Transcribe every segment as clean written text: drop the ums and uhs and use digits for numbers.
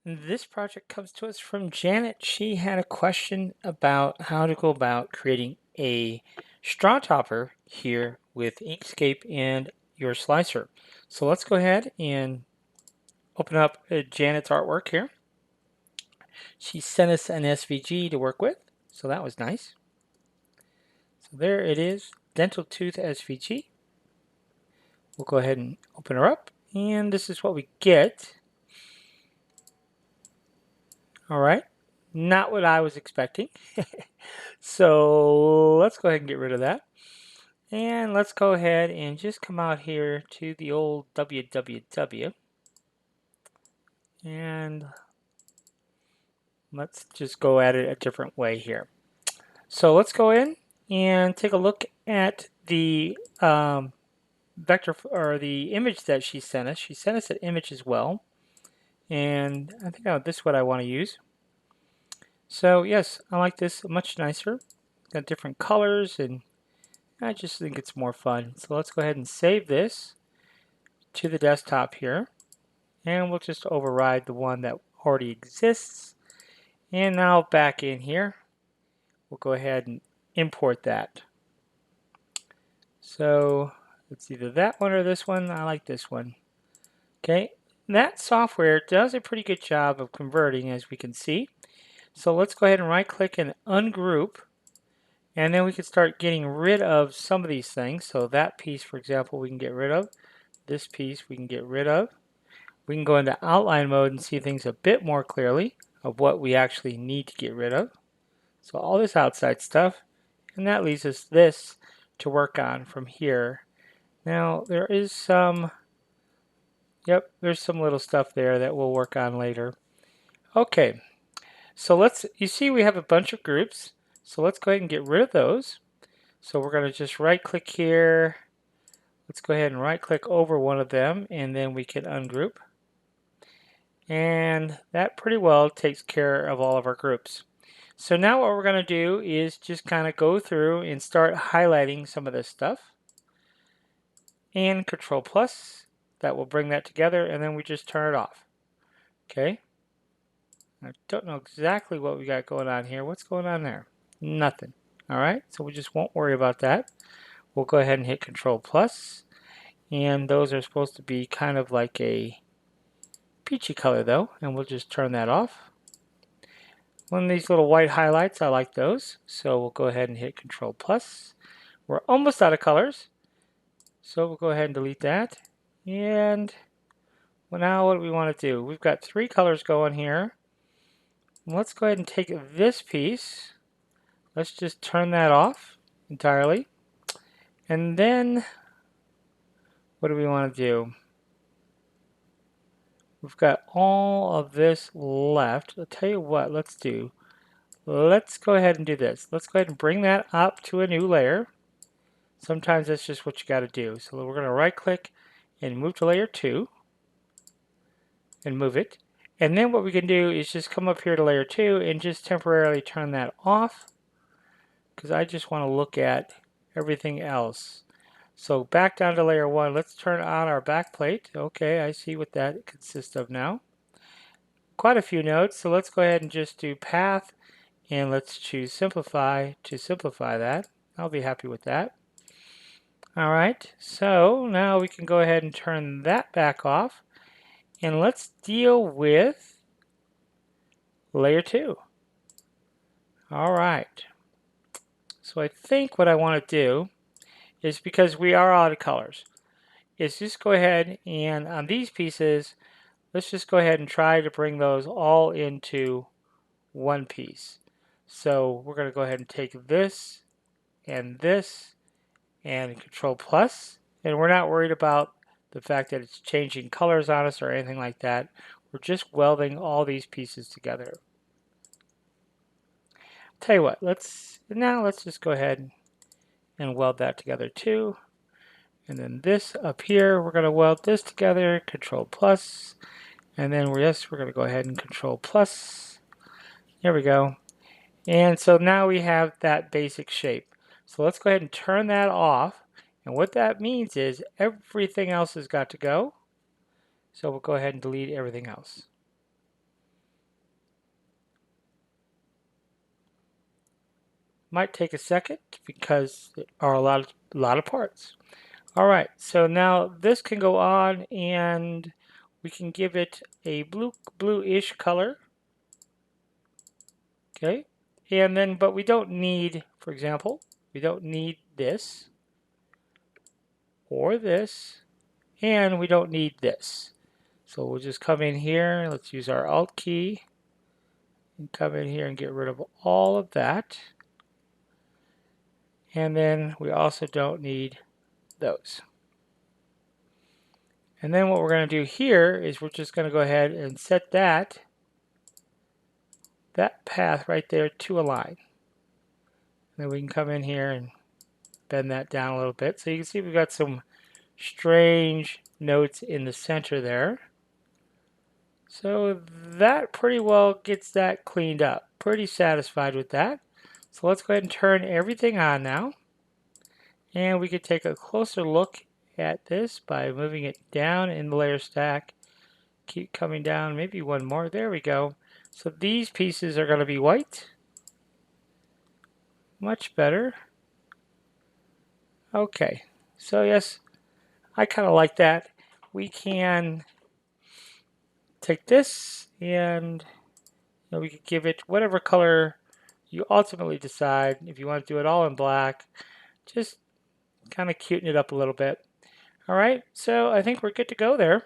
This project comes to us from Janet. She had a question about how to go about creating a straw topper here with Inkscape and your slicer. So let's go ahead and open up Janet's artwork here. She sent us an SVG to work with, so that was nice. So there it is, dental tooth SVG. We'll go ahead and open her up, and this is what we get. All right, not what I was expecting. So let's go ahead and get rid of that. And let's go ahead and just come out here to the old www. And let's just go at it a different way here. So let's go in and take a look at the vector or the image that she sent us. She sent us an image as well. And I think this is what I want to use. So yes, I like this much nicer. Got different colors and I just think it's more fun. So let's go ahead and save this to the desktop here. And we'll just override the one that already exists. And now back in here, we'll go ahead and import that. So it's either that one or this one. I like this one. Okay, that software does a pretty good job of converting, as we can see. So let's go ahead and right click and ungroup. And then we can start getting rid of some of these things. So that piece, for example, we can get rid of. This piece we can get rid of. We can go into outline mode and see things a bit more clearly of what we actually need to get rid of. So all this outside stuff, and that leaves us this to work on from here. Now there is some, there's some little stuff there that we'll work on later. Okay, so you see we have a bunch of groups, so let's go ahead and get rid of those. So we're going to just right click here. Let's go ahead and right click over one of them and then we can ungroup. And that pretty well takes care of all of our groups. So now what we're going to do is just kind of go through and start highlighting some of this stuff. And Control Plus, that will bring that together, and then we just turn it off. Okay. I don't know exactly what we got going on here. What's going on there? Nothing. All right, so we just won't worry about that. We'll go ahead and hit Control Plus, and those are supposed to be kind of like a peachy color though, and we'll just turn that off. One of these little white highlights, I like those, so we'll go ahead and hit Control Plus. We're almost out of colors, so we'll go ahead and delete that. And well, now what do we want to do? We've got 3 colors going here. Let's go ahead and take this piece. Let's just turn that off entirely. And then what do we want to do? We've got all of this left. I'll tell you what, let's do. Let's go ahead and do this. Let's go ahead and bring that up to a new layer. Sometimes that's just what you got to do. So we're going to right click and move to layer 2 and move it. And then what we can do is just come up here to layer 2 and just temporarily turn that off because I just want to look at everything else. So back down to layer 1, let's turn on our back plate. Okay, I see what that consists of now. Quite a few nodes, so let's go ahead and just do path and let's choose simplify to simplify that. I'll be happy with that. Alright, so now we can go ahead and turn that back off and let's deal with layer 2. Alright, so I think what I want to do is, because we are out of colors, is just go ahead and on these pieces, let's just go ahead and try to bring those all into one piece. So we're going to go ahead and take this and Control Plus, and we're not worried about the fact that it's changing colors on us or anything like that. We're just welding all these pieces together. Tell you what, let's just go ahead and weld that together too. And then this up here, we're going to weld this together, Control Plus, and then we're going to go ahead and Control Plus. There we go. And so now we have that basic shape. So let's go ahead and turn that off. And what that means is everything else has got to go. So we'll go ahead and delete everything else. Might take a second because there are a lot of parts. All right, so now this can go on and we can give it a bluish color. Okay, and then, but we don't need, for example, we don't need this or this, and we don't need this. So we'll just come in here, let's use our Alt key, and come in here and get rid of all of that. And then we also don't need those. And then what we're going to do here is we're just going to go ahead and set that path right there to a line. And then we can come in here and bend that down a little bit. So you can see we've got some strange notes in the center there. So that pretty well gets that cleaned up. Pretty satisfied with that. So let's go ahead and turn everything on now. And we could take a closer look at this by moving it down in the layer stack. Keep coming down, maybe one more. There we go. So these pieces are going to be white. Much better. Okay. So yes, I kind of like that. We can take this and we could give it whatever color you ultimately decide. If you want to do it all in black, just kind of cuten it up a little bit. All right, so I think we're good to go there.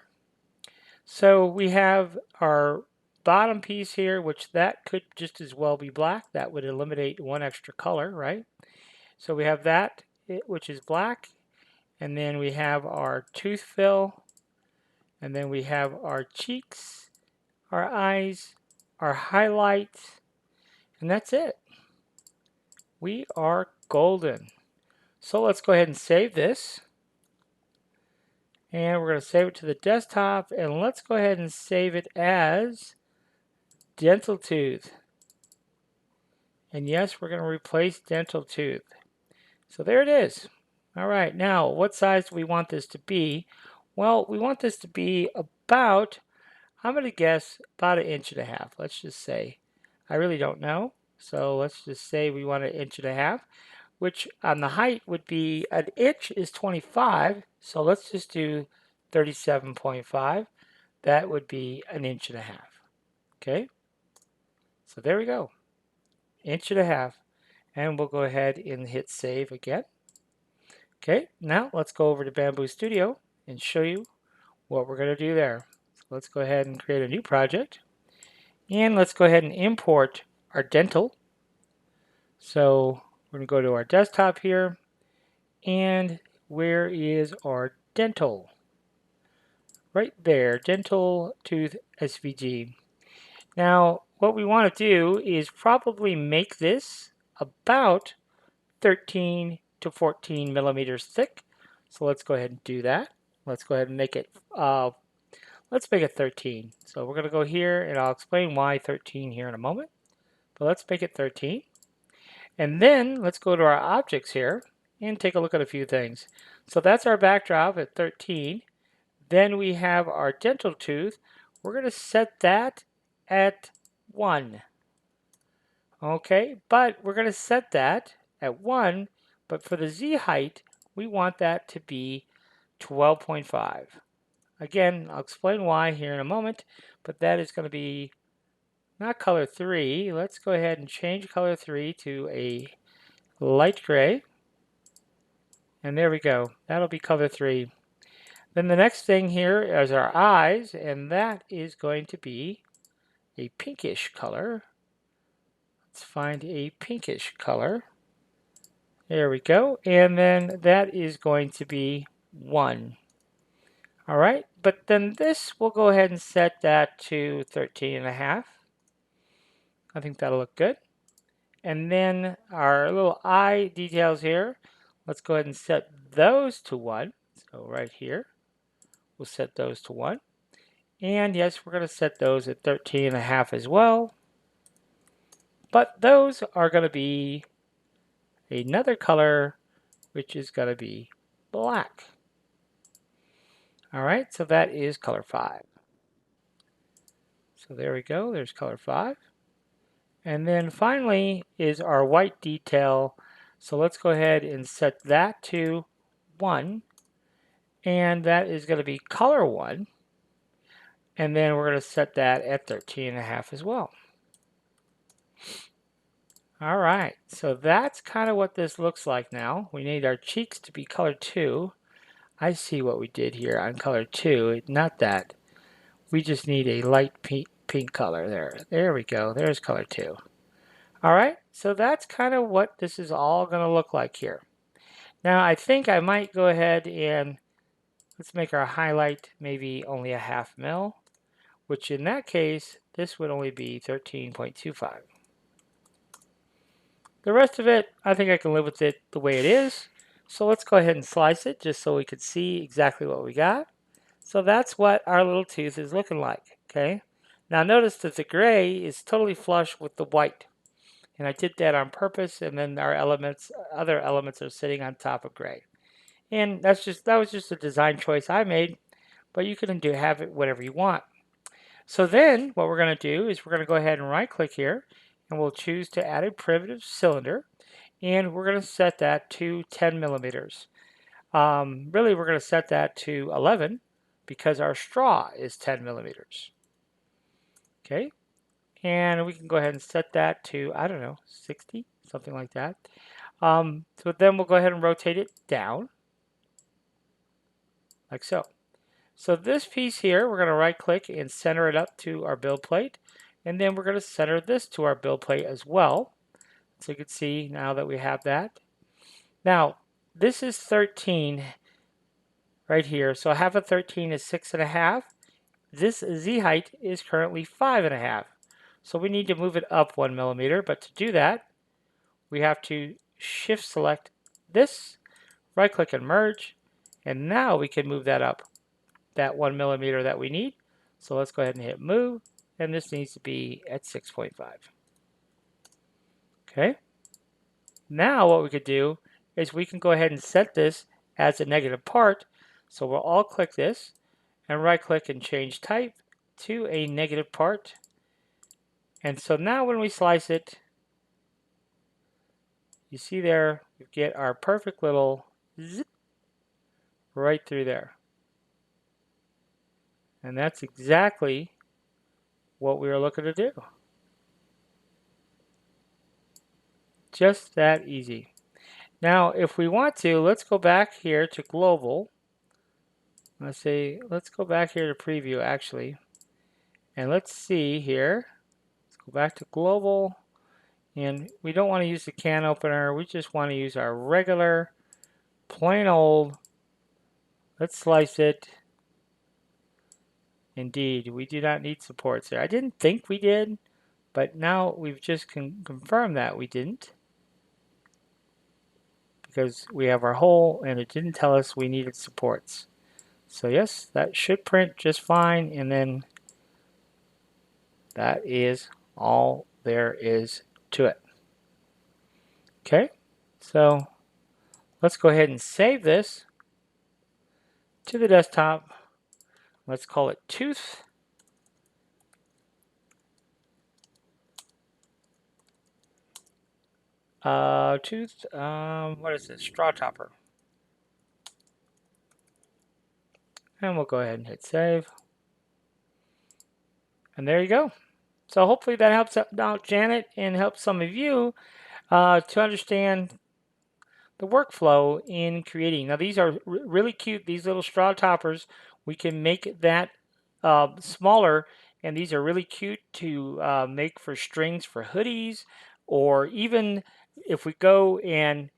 So we have our bottom piece here, which that could just as well be black. That would eliminate one extra color, right? So we have that, which is black. And then we have our tooth fill. And then we have our cheeks, our eyes, our highlights. And that's it. We are golden. So let's go ahead and save this. And we're going to save it to the desktop. And let's go ahead and save it as dental tooth. And yes, we're going to replace dental tooth. So there it is. All right, now what size do we want this to be? Well, we want this to be about, I'm going to guess, about 1.5 inches. Let's just say. I really don't know. So let's just say we want 1.5 inches, which on the height would be, 1 inch is 25. So let's just do 37.5. That would be 1.5 inches. Okay. So there we go. 1.5 inches. And we'll go ahead and hit save again. Okay, now let's go over to Bambu Studio and show you what we're going to do there. So let's go ahead and create a new project. And let's go ahead and import our dental. So we're going to go to our desktop here. And where is our dental? Right there, dental tooth SVG. Now, what we want to do is probably make this about 13 to 14 millimeters thick. So let's go ahead and do that. Let's go ahead and make it, let's make it 13. So we're going to go here and I'll explain why 13 here in a moment. But let's make it 13. And then let's go to our objects here and take a look at a few things. So that's our backdrop at 13. Then we have our dental tooth. We're going to set that at 1. Okay, but we're going to set that at 1, but for the Z height, we want that to be 12.5. Again, I'll explain why here in a moment, but that is going to be not color 3. Let's go ahead and change color 3 to a light gray. And there we go. That'll be color 3. Then the next thing here is our eyes, and that is going to be a pinkish color. Let's find a pinkish color. There we go. And then that is going to be 1. All right, but then this, we'll go ahead and set that to 13.5. I think that'll look good. And then our little eye details here, let's go ahead and set those to 1. So right here, we'll set those to 1. And yes, we're going to set those at 13.5 as well. But those are going to be another color, which is going to be black. All right, so that is color 5. So there we go, there's color 5. And then finally is our white detail. So let's go ahead and set that to 1. And that is going to be color 1. And then we're going to set that at 13.5 as well. All right, so that's kind of what this looks like now. We need our cheeks to be color 2. I see what we did here on color 2, not that. We just need a light pink color there. There we go, there's color 2. All right, so that's kind of what this is all going to look like here. Now I think I might go ahead and let's make our highlight maybe only a 1/2 mil, which in that case, this would only be 13.25. The rest of it, I think I can live with it the way it is. So let's go ahead and slice it just so we can see exactly what we got. So that's what our little tooth is looking like, okay? Now notice that the gray is totally flush with the white. And I did that on purpose, and then our other elements are sitting on top of gray. And that was just a design choice I made, but you can have it whatever you want. So then what we're going to do is we're going to go ahead and right click here, and we'll choose to add a primitive cylinder, and we're going to set that to 10 millimeters. Really, we're going to set that to 11 because our straw is 10 millimeters. Okay, and we can go ahead and set that to, I don't know, 60, something like that. So then we'll go ahead and rotate it down, like so. So this piece here, we're going to right click and center it up to our build plate. And then we're going to center this to our build plate as well. So you can see now that we have that. Now, this is 13 right here. So 1/2 of 13 is 6.5. This Z height is currently 5.5. So we need to move it up 1 millimeter. But to do that, we have to shift select this, right click and merge. And now we can move that up that 1 millimeter that we need. So let's go ahead and hit move, and this needs to be at 6.5. Okay. Now what we could do is we can go ahead and set this as a negative part. So we'll all click this and right click and change type to a negative part. And so now when we slice it, you see there, we get our perfect little zip right through there. And that's exactly what we were looking to do. Just that easy. Now, if we want to, let's go back here to global. Let's go back here to preview actually. And let's see here. Let's go back to global. And we don't want to use the can opener. We just want to use our regular, plain old. Let's slice it. Indeed, we do not need supports there. I didn't think we did, but now we've just confirmed that we didn't. Because we have our hole and it didn't tell us we needed supports. So yes, that should print just fine, and then that is all there is to it. Okay, so let's go ahead and save this to the desktop. Let's call it tooth. What is this? Straw topper. And we'll go ahead and hit save. And there you go. So hopefully that helps out Janet and helps some of you to understand the workflow in creating. Now these are really cute, these little straw toppers. We can make that smaller, and these are really cute to make for strings for hoodies, or even if we go and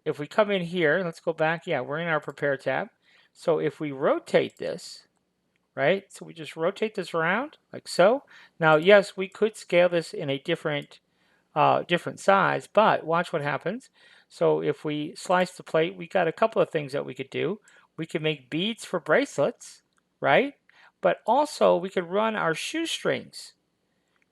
if we come in here, let's go back. Yeah, we're in our prepare tab. So if we rotate this, right? So we just rotate this around like so. Now, yes, we could scale this in a different size, but watch what happens. So if we slice the plate, we got a couple of things that we could do. We could make beads for bracelets, right? But also we could run our shoestrings,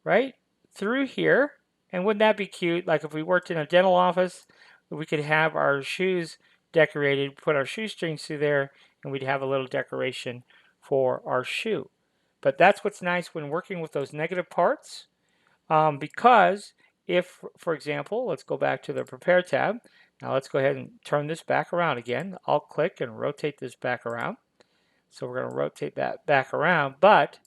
right, through here. And wouldn't that be cute? Like if we worked in a dental office, we could have our shoes decorated, put our shoestrings through there, and we'd have a little decoration for our shoe. But that's what's nice when working with those negative parts. Because if, for example, let's go back to the Prepare tab. Now let's go ahead and turn this back around again. I'll click and rotate this back around. So we're going to rotate that back around. But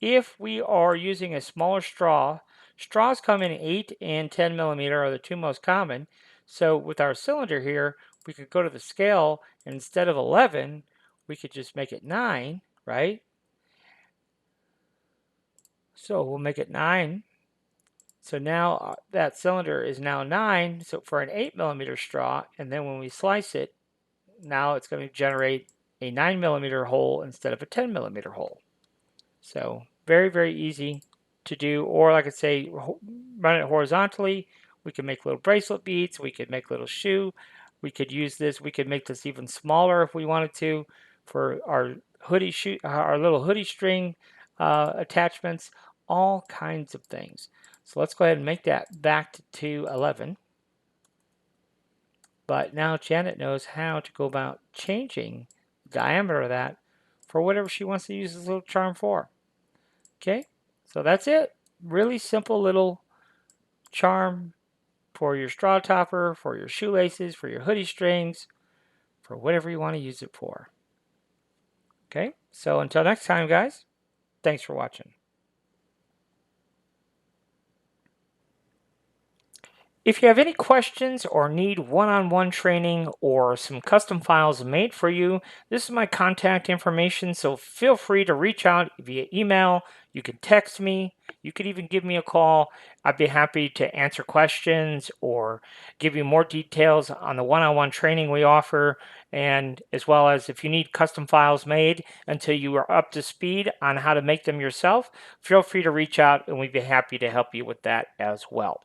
if we are using a smaller straw, straws come in 8 and 10 millimeter are the two most common. So with our cylinder here, we could go to the scale, and instead of 11, we could just make it 9, right? So we'll make it 9. So now that cylinder is now 9, so for an 8 millimeter straw, and then when we slice it, now it's going to generate a 9 millimeter hole instead of a 10 millimeter hole. So very, very easy to do. Or like I say, run it horizontally. We can make little bracelet beads. We could make little shoe. We could use this. We could make this even smaller if we wanted to for our hoodie shoe, our little hoodie string attachments, all kinds of things. So let's go ahead and make that back to 11. But now Janet knows how to go about changing the diameter of that for whatever she wants to use this little charm for. Okay, so that's it. Really simple little charm for your straw topper, for your shoelaces, for your hoodie strings, for whatever you want to use it for. Okay, so until next time, guys, thanks for watching. If you have any questions or need one-on-one training or some custom files made for you, this is my contact information, so feel free to reach out via email. You can text me. You could even give me a call. I'd be happy to answer questions or give you more details on the one-on-one training we offer, and as well as if you need custom files made until you are up to speed on how to make them yourself, feel free to reach out and we'd be happy to help you with that as well.